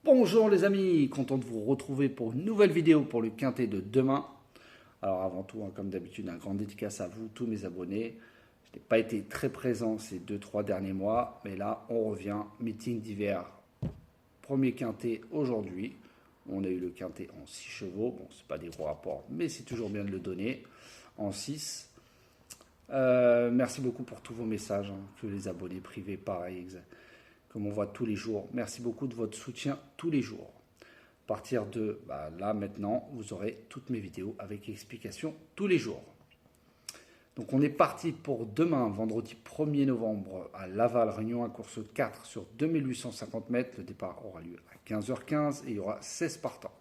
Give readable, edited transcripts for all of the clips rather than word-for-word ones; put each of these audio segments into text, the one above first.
Bonjour les amis, content de vous retrouver pour une nouvelle vidéo pour le quintet de demain. Alors avant tout, comme d'habitude, un grand dédicace à vous, tous mes abonnés. Je n'ai pas été très présent ces 2-3 derniers mois, mais là on revient, meeting d'hiver, premier quintet aujourd'hui. On a eu le quintet en 6 chevaux, bon c'est pas des gros rapports, mais c'est toujours bien de le donner, en 6. Merci beaucoup pour tous vos messages, que les abonnés privés, pareil, comme on voit tous les jours. Merci beaucoup de votre soutien tous les jours. À partir de là maintenant, vous aurez toutes mes vidéos avec explications tous les jours. Donc on est parti pour demain, vendredi 1er novembre, à Laval, Réunion à course 4 sur 2850 mètres. Le départ aura lieu à 15h15 et il y aura 16 partants.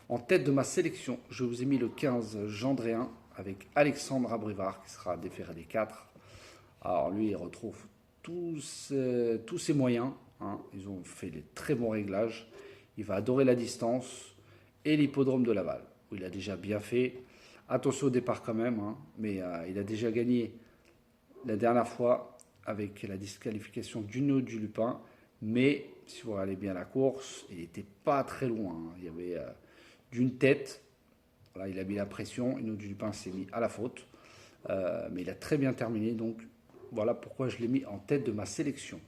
En tête de ma sélection, je vous ai mis le 15 Gendréen avec Alexandre Abrivard qui sera déféré des 4. Alors lui, il retrouve tous ses moyens. Ils ont fait des très bons réglages. Il va adorer la distance et l'hippodrome de Laval, où il a déjà bien fait. Attention au départ quand même, mais il a déjà gagné la dernière fois avec la disqualification d'Uno du Lupin. Mais si vous regardez bien la course, il n'était pas très loin. Il y avait d'une tête. Voilà, il a mis la pression. Uno du Lupin s'est mis à la faute. Mais il a très bien terminé. Donc voilà pourquoi je l'ai mis en tête de ma sélection.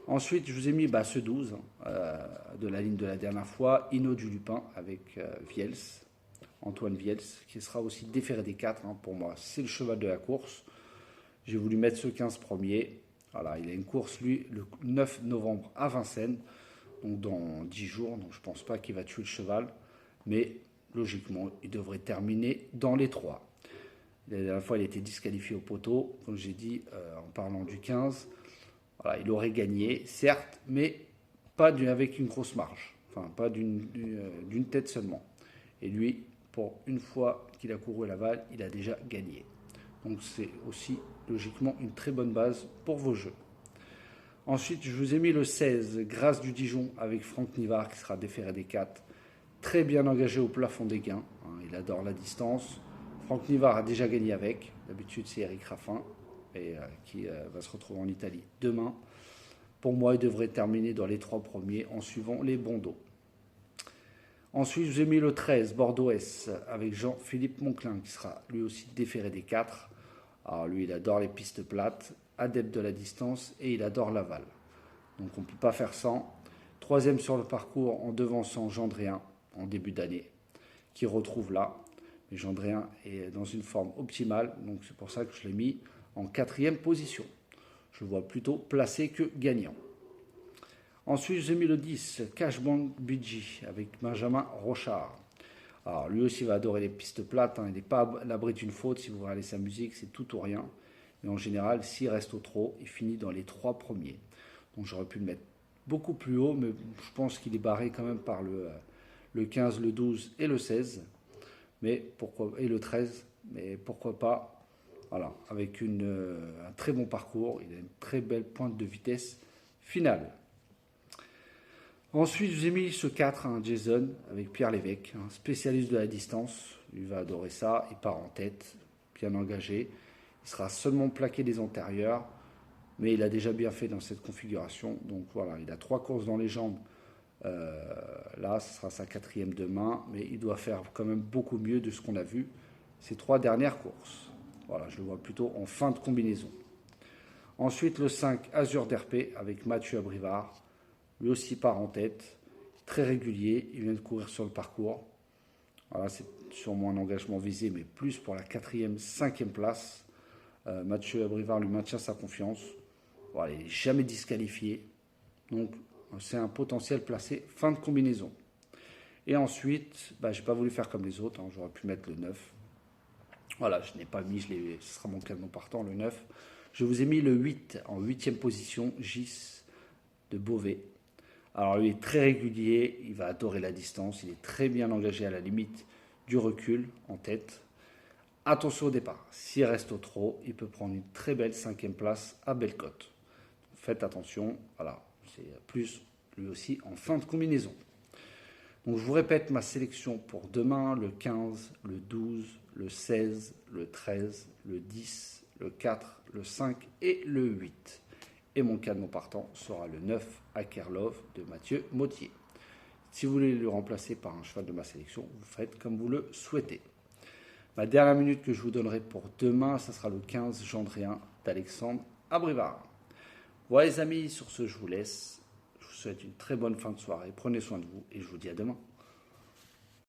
Ensuite, je vous ai mis ce 12 de la ligne de la dernière fois, Hino du Lupin avec Viels, Antoine Viels, qui sera aussi déféré des 4. Pour moi, c'est le cheval de la course. J'ai voulu mettre ce 15 premier. Voilà, il a une course, lui, le 9 novembre à Vincennes, donc dans 10 jours. Donc je ne pense pas qu'il va tuer le cheval, mais logiquement, il devrait terminer dans les 3. La dernière fois, il a été disqualifié au poteau, comme j'ai dit en parlant du 15. Voilà, il aurait gagné, certes, mais pas avec une grosse marge. Enfin, pas d'une tête seulement. Et lui, pour une fois qu'il a couru Laval, il a déjà gagné. Donc c'est aussi logiquement une très bonne base pour vos jeux. Ensuite, je vous ai mis le 16, Grâce du Dijon, avec Franck Nivard, qui sera déféré des 4. Très bien engagé au plafond des gains. Il adore la distance. Franck Nivard a déjà gagné avec. D'habitude, c'est Eric Raffin qui va se retrouver en Italie demain. Pour moi, il devrait terminer dans les 3 premiers en suivant les bons dos. Ensuite, je vous ai mis le 13, Bordeaux-S, avec Jean-Philippe Monclin, qui sera lui aussi déféré des 4. Alors lui, il adore les pistes plates, adepte de la distance, et il adore Laval. Donc on ne peut pas faire sans. Troisième sur le parcours en devançant Gendréen en début d'année, qui retrouve là. Mais Gendréen est dans une forme optimale, donc c'est pour ça que je l'ai mis en 4e position. Je vois plutôt placé que gagnant. Ensuite, j'ai mis le 10, Cashbank Budgie, avec Benjamin Rochard. Alors, lui aussi va adorer les pistes plates. Il n'est pas à l'abri d'une faute. Si vous regardez sa musique, c'est tout ou rien. Mais en général, s'il reste au trot, il finit dans les 3 premiers. Donc, j'aurais pu le mettre beaucoup plus haut, mais je pense qu'il est barré quand même par le 15, le 12 et le 16. Et le 13. Mais pourquoi pas. Voilà, avec un très bon parcours, il a une très belle pointe de vitesse finale. Ensuite, je vous ai mis ce 4, Jason, avec Pierre Lévesque, spécialiste de la distance. Il va adorer ça, il part en tête, bien engagé. Il sera seulement plaqué des antérieurs, mais il a déjà bien fait dans cette configuration. Donc voilà, il a 3 courses dans les jambes. Là, ce sera sa 4e demain, mais il doit faire quand même beaucoup mieux de ce qu'on a vu ces 3 dernières courses. Voilà, je le vois plutôt en fin de combinaison. Ensuite, le 5, Azur d'RP avec Mathieu Abrivard. Lui aussi part en tête, très régulier. Il vient de courir sur le parcours. Voilà, c'est sûrement un engagement visé, mais plus pour la 4e, 5e place. Mathieu Abrivard lui maintient sa confiance. Voilà, il n'est jamais disqualifié. Donc, c'est un potentiel placé fin de combinaison. Et ensuite, je n'ai pas voulu faire comme les autres. J'aurais pu mettre le 9. Voilà, je n'ai pas mis, ce sera mon canon partant, le 9. Je vous ai mis le 8 en 8e position, Gis de Beauvais. Alors lui est très régulier, il va adorer la distance, il est très bien engagé à la limite du recul en tête. Attention au départ, s'il reste au trot, il peut prendre une très belle 5e place à Bellecote. Faites attention, voilà, c'est plus lui aussi en fin de combinaison. Donc je vous répète ma sélection pour demain, le 15, le 12, le 16, le 13, le 10, le 4, le 5 et le 8. Et mon cadenon partant sera le 9 Akerlov de Mathieu Mottier. Si vous voulez le remplacer par un cheval de ma sélection, vous faites comme vous le souhaitez. Ma dernière minute que je vous donnerai pour demain, ça sera le 15 Gendréen d'Alexandre Abrivard. Voilà les amis, sur ce je vous laisse. Je vous souhaite une très bonne fin de soirée. Prenez soin de vous et je vous dis à demain.